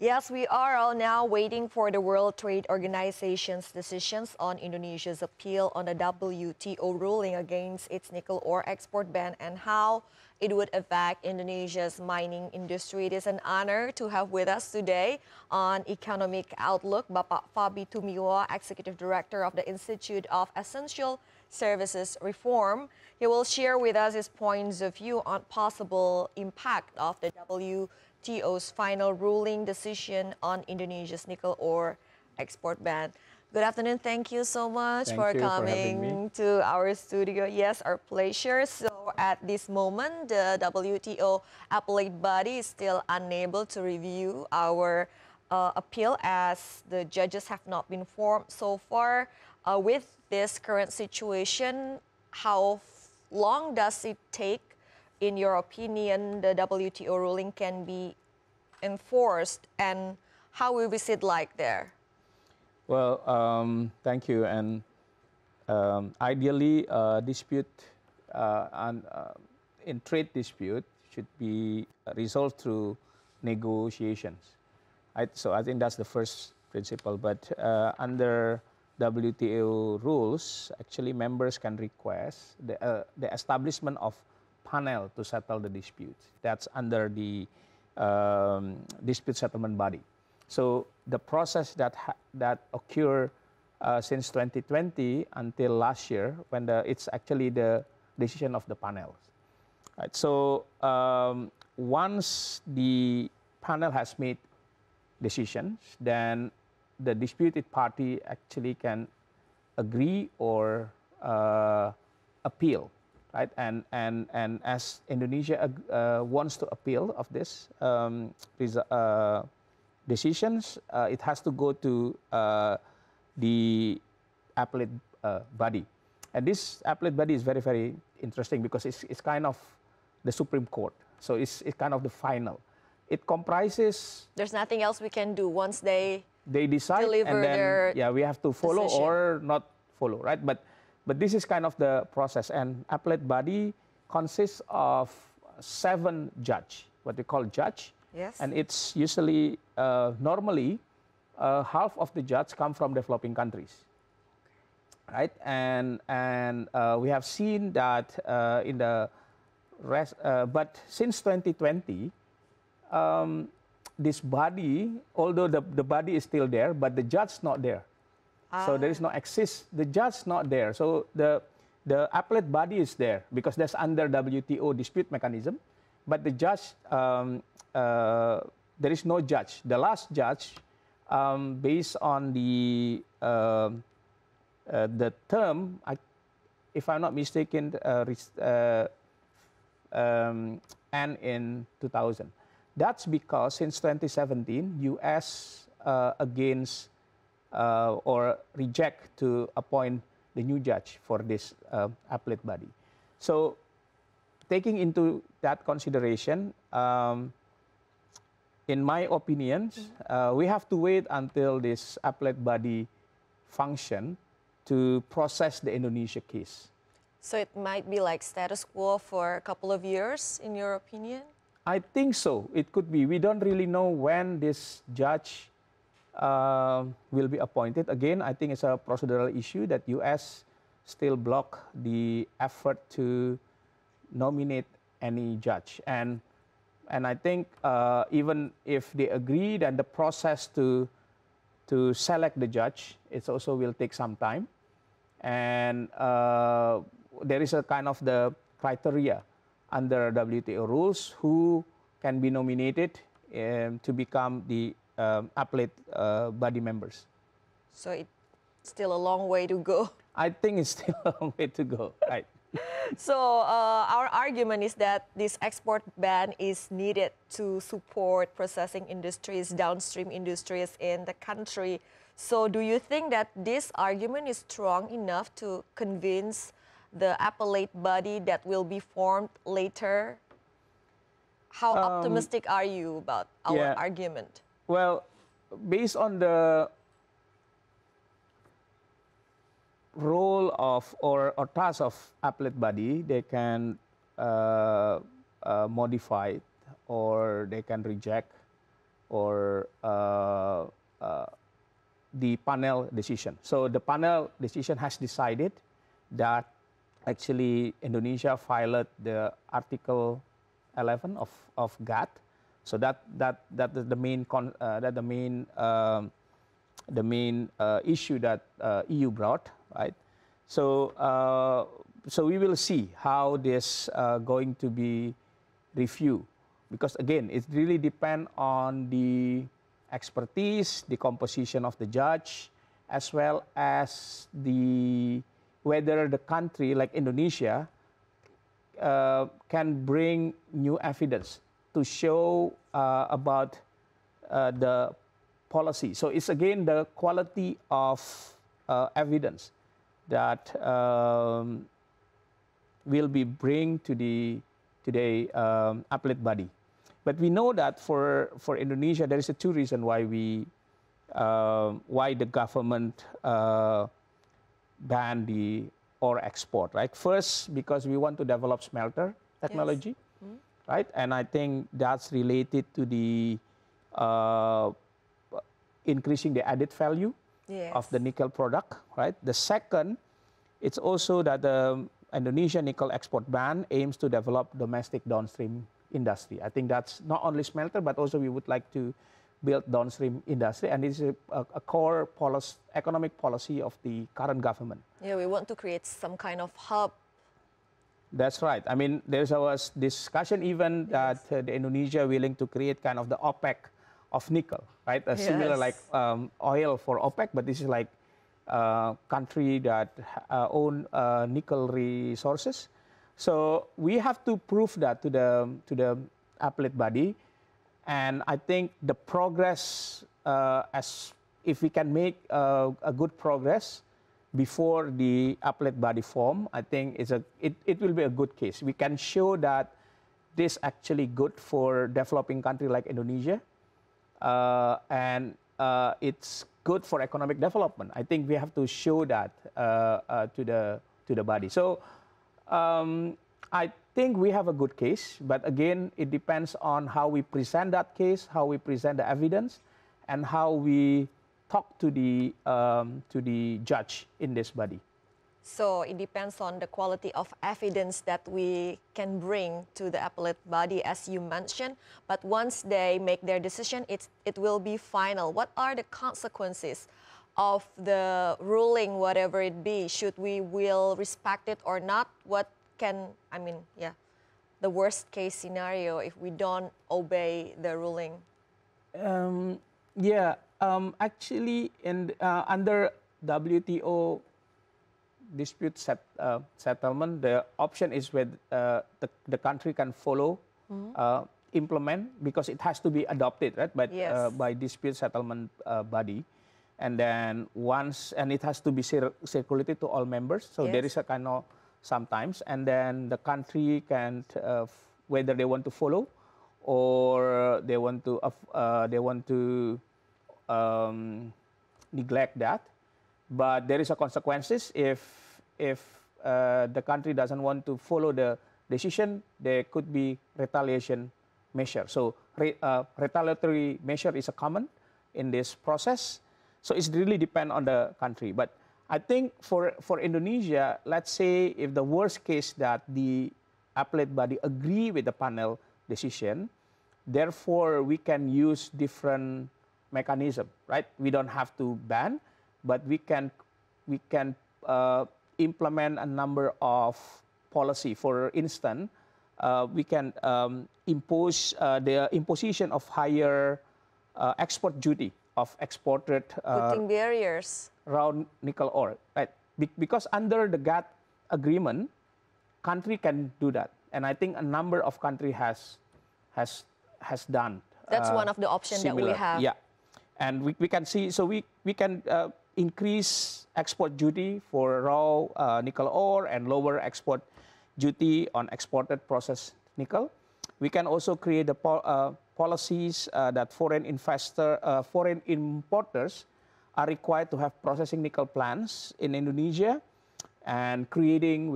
Yes, we are all now waiting for the World Trade Organization's decisions on Indonesia's appeal on the WTO ruling against its nickel ore export ban and how it would affect Indonesia's mining industry. It is an honor to have with us today on Economic Outlook, Bapak Fabby Tumiwa, Executive Director of the Institute of Essential Services Reform. He will share with us his points of view on possible impact of the WTO's final ruling decision on Indonesia's nickel ore export ban. Good afternoon. Thank you so much for coming to our studio. Yes, our pleasure. So at this moment, the WTO appellate body is still unable to review our appeal as the judges have not been formed so far. With this current situation, how long does it take, in your opinion, the WTO ruling can be enforced, and how will we sit like there? Well, thank you. And ideally, dispute in trade dispute should be resolved through negotiations. So I think that's the first principle. But under WTO rules, actually members can request the establishment of panel to settle the dispute. That's under the dispute settlement body. So the process that occurred since 2020 until last year, when it's actually the decision of the panels. Right. So once the panel has made decisions, then the disputed party actually can agree or appeal, right? And as Indonesia wants to appeal of this decisions, it has to go to the appellate body. And this appellate body is very, very interesting because it's kind of the Supreme Court. So it's kind of the final. It comprises... There's nothing else we can do once they decide, deliver and then their we have to follow decision. Or not follow, right? But this is kind of the process. And appellate body consists of 7 judges, what we call judge. Yes. And it's usually, normally, half of the judges come from developing countries, right? And we have seen that in the rest, but since 2020, this body, although the body is still there, but the judge not there. So there is no the judge not there. So the appellate body is there because that's under WTO dispute mechanism, but the judge, there is no judge. The last judge, based on the term, if I'm not mistaken, end in 2000. That's because since 2017, U.S. Against or reject to appoint the new judge for this appellate body. So taking into that consideration, in my opinion, we have to wait until this appellate body function to process the Indonesia case. So it might be like status quo for a couple of years, in your opinion? I think so. It could be. We don't really know when this judge will be appointed. Again, I think it's a procedural issue that U.S. still block the effort to nominate any judge. And I think even if they agree, then the process to select the judge, it also will take some time. And there is a kind of the criteria under WTO rules who can be nominated to become the appellate body members. So it's still a long way to go. I think it's still a long way to go, right? So our argument is that this export ban is needed to support processing industries, downstream industries in the country. So do you think that this argument is strong enough to convince the appellate body that will be formed later? How optimistic are you about our argument? Well, based on the role of or task of appellate body, they can modify it or they can reject or the panel decision. So the panel decision has decided that actually Indonesia violated the Article 11 of GATT. So that is the main issue that EU brought, right? So so we will see how this going to be reviewed, because again it really depends on the expertise, the composition of the judge, as well as whether the country like Indonesia can bring new evidence to show about the policy. So it's again the quality of evidence that will be bring to the appellate body. But we know that for Indonesia, there is two reasons why the government banned the ore export, right? First, because we want to develop smelter technology, yes. Right? And I think that's related to the increasing the added value, yes, of the nickel product, right? The second, it's also that the Indonesia nickel export ban aims to develop domestic downstream industry. I think that's not only smelter, but also we would like to build downstream industry, and this is a core economic policy of the current government. Yeah, we want to create some kind of hub. That's right. I mean, there was discussion even, yes, that the Indonesia willing to create kind of the OPEC of nickel, right? Yes. Similar like oil for OPEC, but this is like country that own nickel resources. So we have to prove that to the appellate body, and I think the progress, as if we can make a good progress before the appellate body form, I think it will be a good case. We can show that this actually good for developing country like Indonesia, and it's good for economic development. I think we have to show that to the body. So I think we have a good case, but again, it depends on how we present that case, how we present the evidence, and how we talk to the judge in this body. So it depends on the quality of evidence that we can bring to the appellate body, as you mentioned. But once they make their decision, it will be final. What are the consequences of the ruling, whatever it be? Should we will respect it or not? What can, I mean, yeah, the worst case scenario if we don't obey the ruling? Actually, under WTO dispute settlement, the option is whether the country can follow, implement, because it has to be adopted, right? But yes, by dispute settlement body, and then it has to be circulated to all members. So yes, there is a kind of sometimes, and then the country can whether they want to follow or they want to neglect that. But there is a consequences if the country doesn't want to follow the decision. There could be retaliation measure. So retaliatory measure is a common in this process. So it's really depend on the country. But I think for Indonesia, let's say if the worst case that the appellate body agree with the panel decision, therefore we can use different mechanism, right? We don't have to ban, but we can implement a number of policy. For instance, we can impose the imposition of higher export duty of exported putting barriers raw nickel ore, right? Because under the GATT agreement, country can do that, and I think a number of country has done. That's one of the options that we have. Yeah, and we can see, so we can increase export duty for raw nickel ore and lower export duty on exported processed nickel. We can also create the policies that foreign importers are required to have processing nickel plants in Indonesia, and creating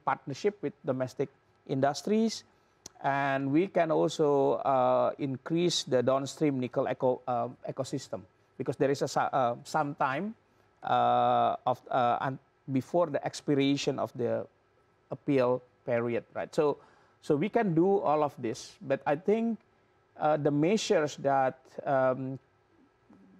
partnership with domestic industries, and we can also increase the downstream nickel ecosystem, because there is some time before the expiration of the appeal period, right? So we can do all of this, but I think the measures that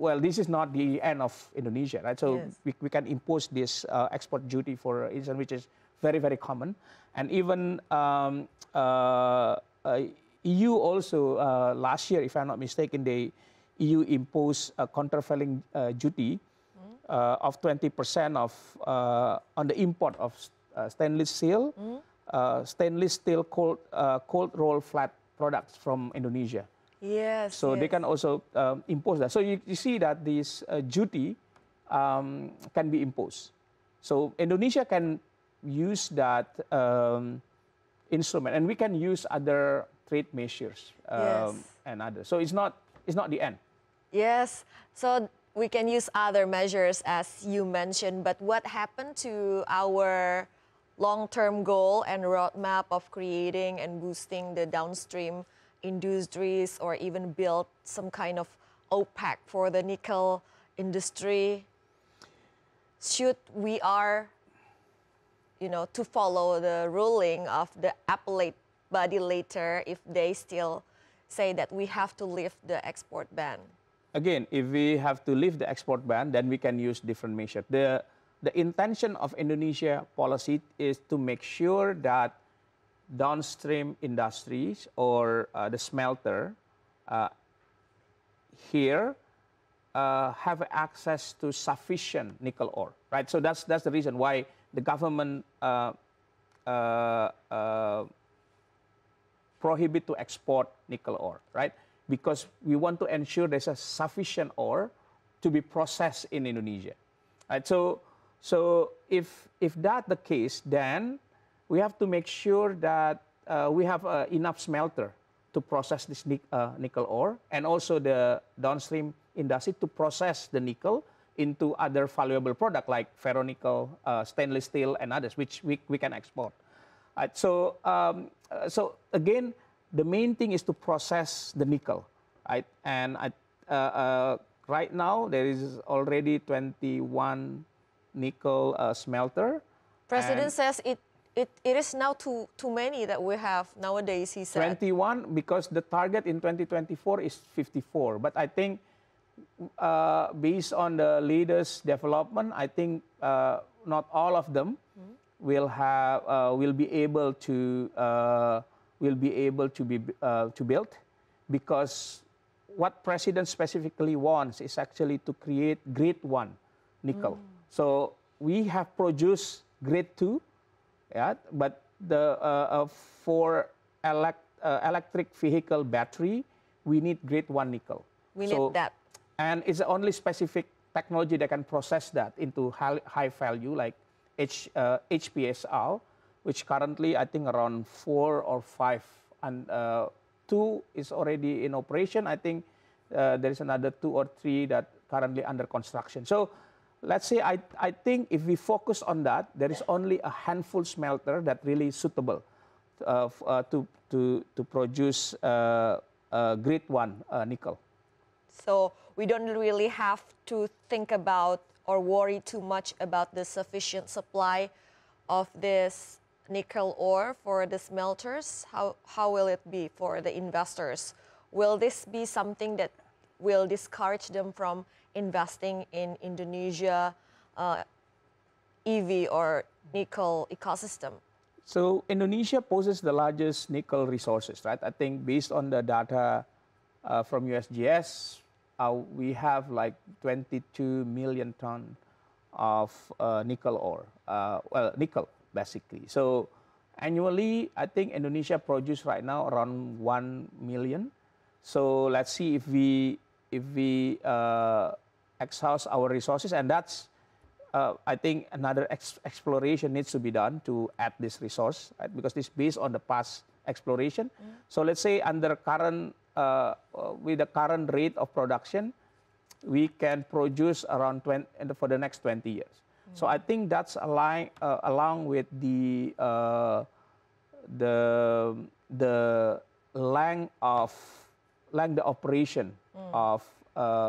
well, this is not the end of Indonesia, right? So Yes. we can impose this export duty, for instance, which is very, very common. And even EU also, last year, if I'm not mistaken, the EU imposed a countervailing duty of 20% on the import of stainless steel, cold roll flat products from Indonesia. Yes, So they yes. can also impose that. So you see that this duty can be imposed. So Indonesia can use that instrument, and we can use other trade measures Yes. and others. So it's not the end. Yes, so we can use other measures as you mentioned, but what happened to our long-term goal and roadmap of creating and boosting the downstream industries, or even build some kind of OPEC for the nickel industry? Should we are, to follow the ruling of the appellate body later if they still say that we have to lift the export ban? Again, if we have to lift the export ban, then we can use different measures. The intention of Indonesia policy is to make sure that downstream industries, or the smelter here have access to sufficient nickel ore, right? So that's the reason why the government prohibit to export nickel ore, right? Because we want to ensure there's a sufficient ore to be processed in Indonesia, right? So if that's the case, then we have to make sure that we have enough smelter to process this nickel ore, and also the downstream industry to process the nickel into other valuable product like ferronickel, stainless steel, and others, which we can export. Right, so again, the main thing is to process the nickel, right? And right now there is already 21 nickel smelter. President says it is now too many that we have nowadays, he said. 21, because the target in 2024 is 54. But I think based on the latest development, I think not all of them will be able to build, because what President specifically wants is actually to create grade 1 nickel. So we have produced grade 2, yeah, but for electric vehicle battery, we need grade 1 nickel. We need that. And it's the only specific technology that can process that into high value, like HPSR, which currently I think around 4 or 5, and 2 is already in operation. I think there is another 2 or 3 that currently under construction. So let's say I think if we focus on that, there is only a handful smelter that really is suitable to produce grade 1 nickel. So we don't really have to think about or worry too much about the sufficient supply of this nickel ore for the smelters. How will it be for the investors? Will this be something that will discourage them from investing in Indonesia EV or nickel ecosystem? So Indonesia possesses the largest nickel resources, right? I think based on the data from USGS, we have like 22 million ton of nickel ore, nickel basically. So annually, I think Indonesia produces right now around 1 million. So let's see if we exhaust our resources, and that's I think another exploration needs to be done to add this resource, right? Because this is based on the past exploration. So let's say under current with the current rate of production, we can produce around 20 for the next 20 years. So I think that's along with the the length of the operation of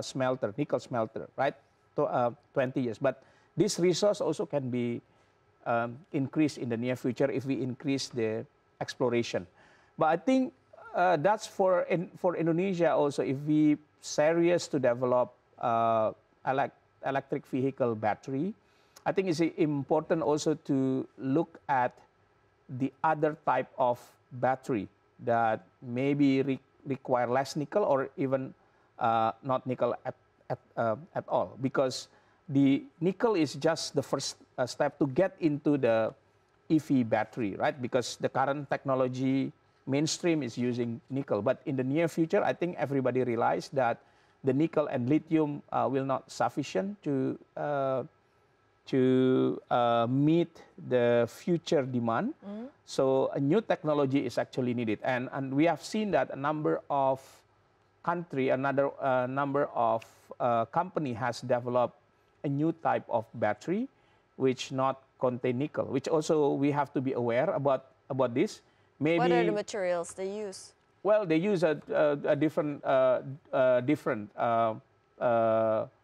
smelter, nickel smelter, right? 20 years. But this resource also can be increased in the near future if we increase the exploration. But I think that's for Indonesia also. If we serious to develop electric vehicle battery, I think it's important also to look at the other type of battery that maybe require less nickel or even not nickel at all, because the nickel is just the first step to get into the EV battery, right? Because the current technology mainstream is using nickel, but in the near future, I think everybody realized that the nickel and lithium will not sufficient to meet the future demand. So a new technology is actually needed, and we have seen that a number of number of company has developed a new type of battery which not contain nickel, which also we have to be aware about this. Maybe, what are the materials they use? Well, they use a different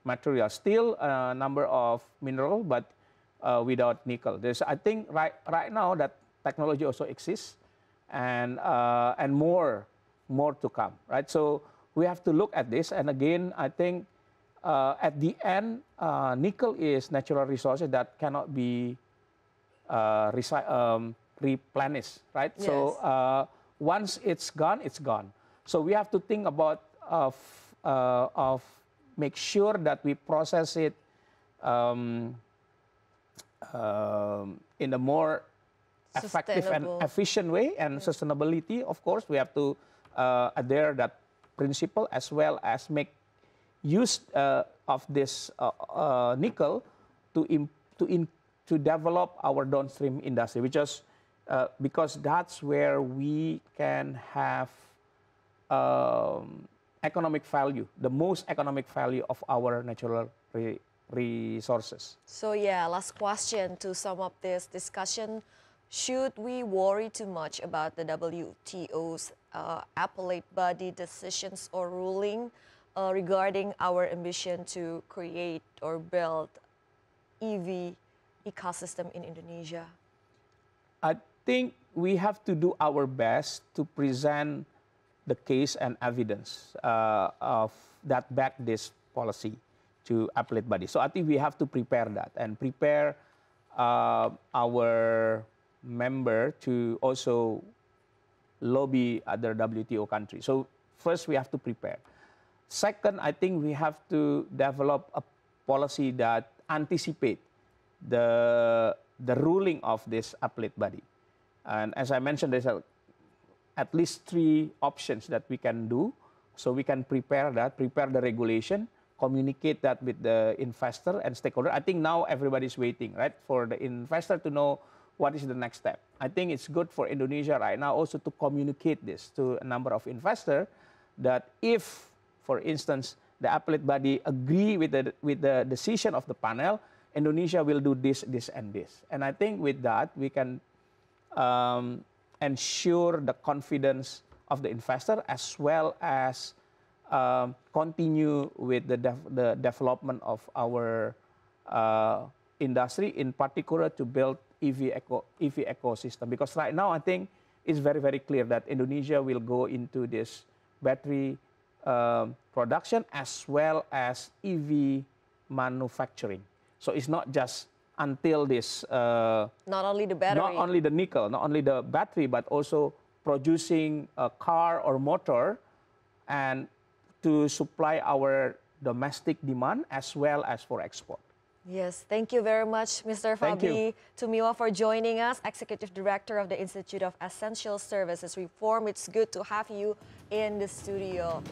material, still a number of mineral, but without nickel. There's, I think, right now that technology also exists, and more to come, right? So we have to look at this, and again, I think at the end, nickel is natural resources that cannot be replenished, right? Yes. So once it's gone, it's gone. So we have to think about make sure that we process it in a more effective and efficient way, and sustainability. Of course, we have to adhere that principle, as well as make use of this nickel to develop our downstream industry, which is because that's where we can have economic value, the most economic value of our natural resources. So yeah, last question to sum up this discussion. Should we worry too much about the WTO's appellate body decisions or ruling regarding our ambition to create or build EV ecosystem in Indonesia? I think we have to do our best to present the case and evidence of that back this policy to appellate body. So I think we have to prepare that and prepare our member to also lobby other WTO countries. So first we have to prepare. Second, I think we have to develop a policy that anticipate the ruling of this appellate body. And as I mentioned, there's at least 3 options that we can do. So we can prepare the regulation, communicate that with the investor and stakeholder. I think now everybody's waiting, right, for the investor to know what is the next step. I think it's good for Indonesia right now also to communicate this to a number of investors, that if, for instance, the appellate body agree with the decision of the panel, Indonesia will do this, this, and this. And I think with that, we can ensure the confidence of the investor, as well as continue with the development of our industry, in particular to build EV ecosystem. Because right now, I think it's very, very clear that Indonesia will go into this battery production as well as EV manufacturing. So it's not just until this... not only the battery. Not only the nickel, not only the battery, but also producing a car or motor, and to supply our domestic demand as well as for export. Yes, thank you very much, Mr. Fabby Tumiwa, for joining us, Executive Director of the Institute of Essential Services Reform. It's good to have you in the studio.